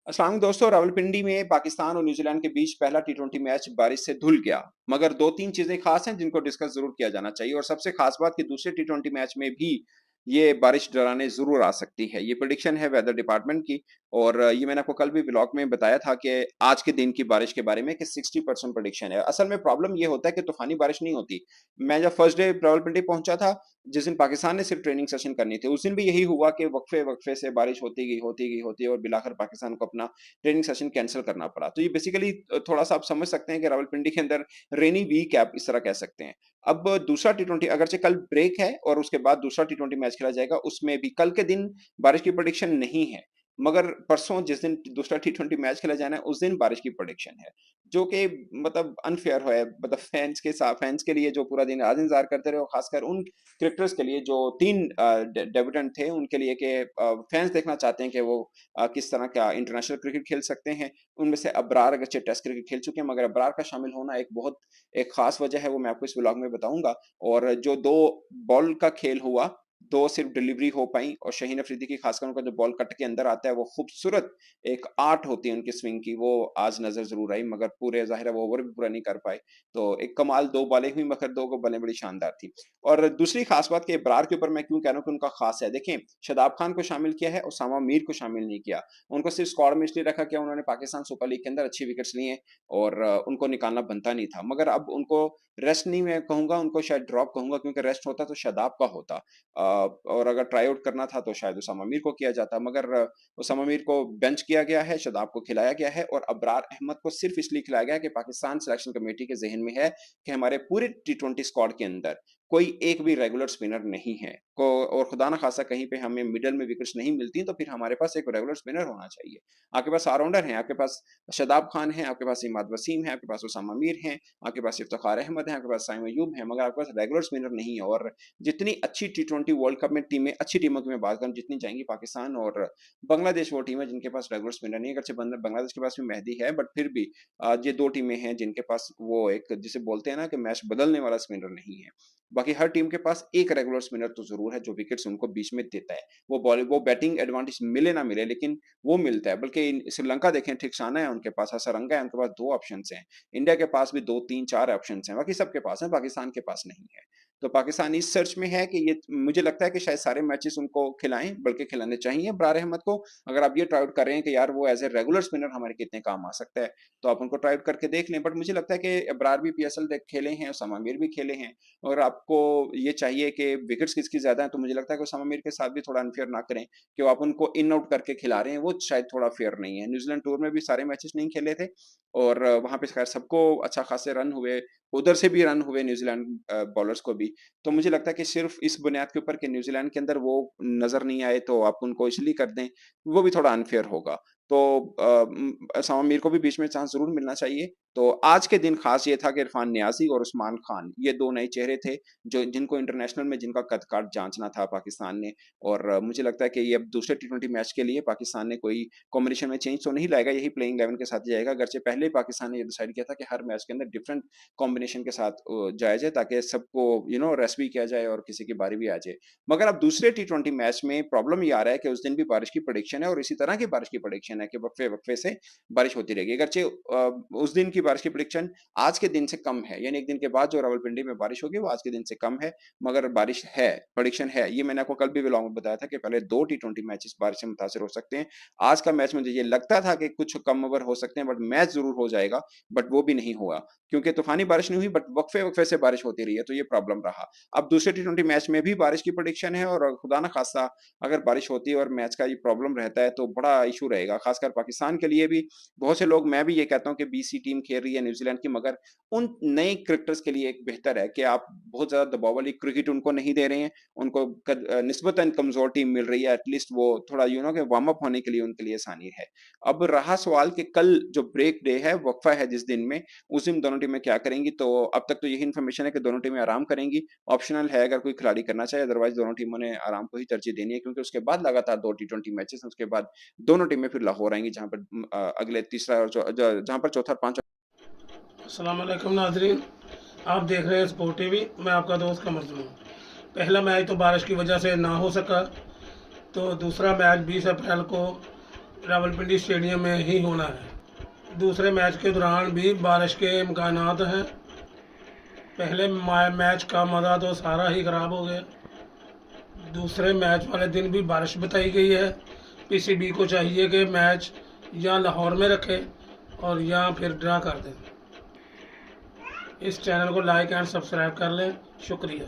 अस्सलाम वालेकुम दोस्तों, रावलपिंडी में पाकिस्तान और न्यूजीलैंड के बीच पहला टी20 मैच बारिश से धुल गया। मगर दो तीन चीजें खास हैं जिनको डिस्कस जरूर किया जाना चाहिए और सबसे खास बात कि दूसरे टी20 मैच में भी ये बारिश डराने जरूर आ सकती है। ये प्रेडिक्शन है वेदर डिपार्टमेंट की और ये मैंने आपको कल भी व्लॉग में बताया था कि आज के दिन की बारिश के बारे में कि 60% प्रेडिक्शन है। असल में प्रॉब्लम ये होता है कि तूफानी बारिश नहीं होती। मैं जब फर्स्ट डे रावलपिंडी पहुंचा था, जिस दिन पाकिस्तान ने सिर्फ ट्रेनिंग सेशन करनी थी, उस दिन भी यही हुआ कि वक्फे वक्फे से बारिश होती गई और बिलाकर पाकिस्तान को अपना ट्रेनिंग सेशन कैंसिल करना पड़ा। तो ये बेसिकली थोड़ा सा आप समझ सकते हैं कि रावलपिंडी के अंदर रेनी वीक है, आप इस तरह कह सकते हैं। अब दूसरा टी20 अगरचे कल ब्रेक है और उसके बाद दूसरा टी20 मैच खेला जाएगा, उसमें भी कल के दिन बारिश की प्रेडिक्शन नहीं है। मगर परसों जिस दिन दूसरा टी20 मैच खेला जाना है उस दिन बारिश की प्रेडिक्शन है, जो कि मतलब अनफेयर है। मतलब फैंस के लिए जो पूरा दिन आज इंतजार करते रहे और खासकर उन क्रिकेटर्स के लिए जो तीन डेब्यूटेंट थे उनके लिए कि फैंस देखना चाहते हैं कि वो किस तरह का इंटरनेशनल क्रिकेट खेल सकते हैं। उनमें से अबरार अगरचे टेस्ट क्रिकेट खेल चुके हैं, मगर अबरार का शामिल होना एक खास वजह है, वो मैं आपको इस व्लॉग में बताऊंगा। और जो दो बॉल का खेल हुआ, दो सिर्फ डिलीवरी हो पाई और शाहीन अफरीदी की खासकर उनका जो बॉल कट के अंदर आता है वो खूबसूरत एक आर्ट होती है उनकी स्विंग की, वो आज नजर जरूर आई। मगर पूरे जाहिर है वो ओवर भी पूरा नहीं कर पाए। तो एक कमाल दो बॉलें हुई, मगर दो को बॉलें बड़ी शानदार थी। और दूसरी खास बात कि इब्रार के ऊपर मैं क्यों कह रहा हूँ कि उनका खास है, देखें शादाब खान को शामिल किया है, उसामा मीर को शामिल नहीं किया। उनको सिर्फ स्क्वाड में इसलिए रखा कि उन्होंने पाकिस्तान सुपर लीग के अंदर अच्छी विकेट्स ली हैं और उनको निकालना बनता नहीं था। मगर अब उनको रेस्ट नहीं मैं कहूंगा, उनको शायद ड्रॉप कहूंगा, क्योंकि रेस्ट होता तो शादाब का होता। और अगर ट्राई आउट करना था तो शायद उसामा मीर को किया जाता, मगर उसामा मीर को बेंच किया गया है, शादाब को खिलाया गया है और अबरार अहमद को सिर्फ इसलिए खिलाया गया है कि पाकिस्तान सिलेक्शन कमेटी के जहन में है कि हमारे पूरे टी20 स्क्वाड के अंदर कोई एक भी रेगुलर स्पिनर नहीं है को, और खुदा ना खासा कहीं पे हमें मिडल में विकेट्स नहीं मिलती तो फिर हमारे पास एक रेगुलर स्पिनर होना चाहिए। आपके पास ऑलराउंडर हैं, आपके पास शादाब खान है, आपके पास इमाद वसीम है, आपके पास उसामा मीर हैं, आपके पास इफ्तिखार अहमद है, आपके पास साइम अयूब है, मगर आपके पास रेगुलर स्पिनर नहीं है। और जितनी अच्छी टी20 वर्ल्ड कप में टीमें, अच्छी टीमों की मैं बात करूं, जितनी जाएंगी पाकिस्तान और बांग्लादेश, वो टीम है जिनके पास रेगुलर स्पिनर नहीं है। अगरचे बांग्लादेश के पास भी मेहदी है, बट फिर भी ये दो टीमें हैं जिनके पास वो एक जिसे बोलते हैं ना कि मैच बदलने वाला स्पिनर नहीं है। बाकी हर टीम के पास एक रेगुलर स्पिनर तो जरूर है जो विकेट्स उनको बीच में देता है। वो बैटिंग एडवांटेज मिले ना मिले, लेकिन वो मिलता है। बल्कि श्रीलंका देखें, ठिकसाना है उनके पास, हसरंगा है उनके पास, दो ऑप्शन हैं। इंडिया के पास भी दो तीन चार ऑप्शन हैं, बाकी सबके पास है, पाकिस्तान के पास नहीं है। तो पाकिस्तान इस सर्च में है कि ये मुझे लगता है कि शायद सारे मैचेस उनको खिलाएं, बल्कि खिलाने चाहिए अब्रार अहमद को। अगर आप ये ट्राई आउट कर रहे हैं कि यार वो एज ए रेगुलर स्पिनर हमारे कितने काम आ सकता है, तो आप उनको ट्राई आउट करके देख लें। बट मुझे लगता है कि अब्रार भी पीएसएल खेले हैं, उसामा मीर भी खेले हैं, और आपको ये चाहिए कि विकेट्स किसकी ज्यादा है, तो मुझे लगता है कि उसामा मीर के साथ भी थोड़ा अनफेयर ना करें कि वो आप उनको इन आउट करके खिला रहे हैं, वो शायद थोड़ा फेयर नहीं है। न्यूजीलैंड टूर में भी सारे मैचेस नहीं खेले थे और वहां पे खैर सबको अच्छा खासे रन हुए, उधर से भी रन हुए न्यूजीलैंड बॉलर्स को भी। तो मुझे लगता है कि सिर्फ इस बुनियाद के ऊपर कि न्यूजीलैंड के अंदर वो नजर नहीं आए तो आप उनको इसलिए कर दें, वो भी थोड़ा अनफेयर होगा। तो उसामा मीर को भी बीच में चांस जरूर मिलना चाहिए। तो आज के दिन खास ये था कि इरफान नियाजी और उस्मान खान, ये दो नए चेहरे थे जो जिनको इंटरनेशनल में जिनका कद काठ जांचना था पाकिस्तान ने। और मुझे लगता है कि ये अब दूसरे टी20 मैच के लिए पाकिस्तान ने कोई कॉम्बिनेशन में चेंज तो नहीं लाएगा, यही प्लेइंग 11 के साथ ही जाएगा। अगरचे पहले ही पाकिस्तान ने ये डिसाइड किया था कि हर मैच के अंदर डिफरेंट कॉम्बिनेशन के साथ जाया जाए, ताकि सबको रेस्ट भी किया जाए और किसी की बारी भी आ जाए। मगर अब दूसरे टी20 मैच में प्रॉब्लम ये आ रहा है कि उस दिन भी बारिश की प्रेडिक्शन है और इसी तरह की बारिश की प्रेडिक्शन है कि वक्फे वक्फे से बारिश होती रहेगी। अगरचे उस दिन की बारिश की प्रेडिक्शन आज के दिन से कम है, यानी एक दिन के बाद जो रावलपिंडी में बारिश होगी वो आज के दिन से कम है, मगर बारिश है, प्रेडिक्शन है। ये मैंने आपको कल भी व्लॉग में बताया था कि पहले दो टी20 मैचेस बारिश से मुतासिर हो सकते हैं। आज का मैच मुझे ये लगता था कि कुछ कम ओवर हो सकते हैं, बट मैच जरूर हो जाएगा, बट वो भी नहीं हुआ क्योंकि तूफानी बारिश नहीं हुई, बट वक्फे वक्फे से बारिश होती रही है, तो ये प्रॉब्लम रहा। अब दूसरे टी20 मैच में भी बारिश की प्रेडिक्शन है और खुदा ना खास्ता अगर बारिश होती है और मैच का ये प्रॉब्लम रहता है तो बड़ा इशू रहेगा, खासकर पाकिस्तान के लिए भी। बहुत से लोग, मैं भी ये कहता हूँ कि बीसी टीम खेल रही है न्यूजीलैंड की, मगर उन नए क्रिकेटर्स के लिए एक बेहतर है कि आप बहुत ज्यादा दबाव वाली क्रिकेट उनको नहीं दे रहे हैं, उनको निस्बतन कमजोर टीम मिल रही है, एटलीस्ट वो थोड़ा के वार्म अप होने के लिए उनके लिए आसानी है। अब रहा सवाल कि कल जो ब्रेक डे है, वक्फा है जिस दिन में, उस दिन दोनों टीमें क्या करेंगी। तो अब तक तो यही इन्फॉर्मेशन है कि दोनों टीमें आराम करेंगी, ऑप्शनल है अगर कोई खिलाड़ी करना चाहे, अदरवाइज दोनों टीमों ने आराम को ही तरजीह देनी है, क्योंकि उसके बाद लगातार दो टी20 मैचेस, उसके बाद दोनों टीमें फिर लाहौर आएंगी, जहां पर अगले तीसरा और जहां पर चौथा और पांचवा। अस्सलाम वालेकुम नाजरीन, आप देख रहे हैं स्पोर्ट टीवी। मैं आपका दोस्त कमर हूँ। पहला मैच तो बारिश की वजह से ना हो सका, तो दूसरा मैच 20 अप्रैल को रावलपिंडी स्टेडियम में ही होना है। दूसरे मैच के दौरान भी बारिश के इम्कानात हैं। पहले मैच का मज़ा तो सारा ही ख़राब हो गया। दूसरे मैच वाले दिन भी बारिश बताई गई है। पीसीबी को चाहिए कि मैच या लाहौर में रखे और या फिर ड्रा कर दें। इस चैनल को लाइक एंड सब्सक्राइब कर लें। शुक्रिया।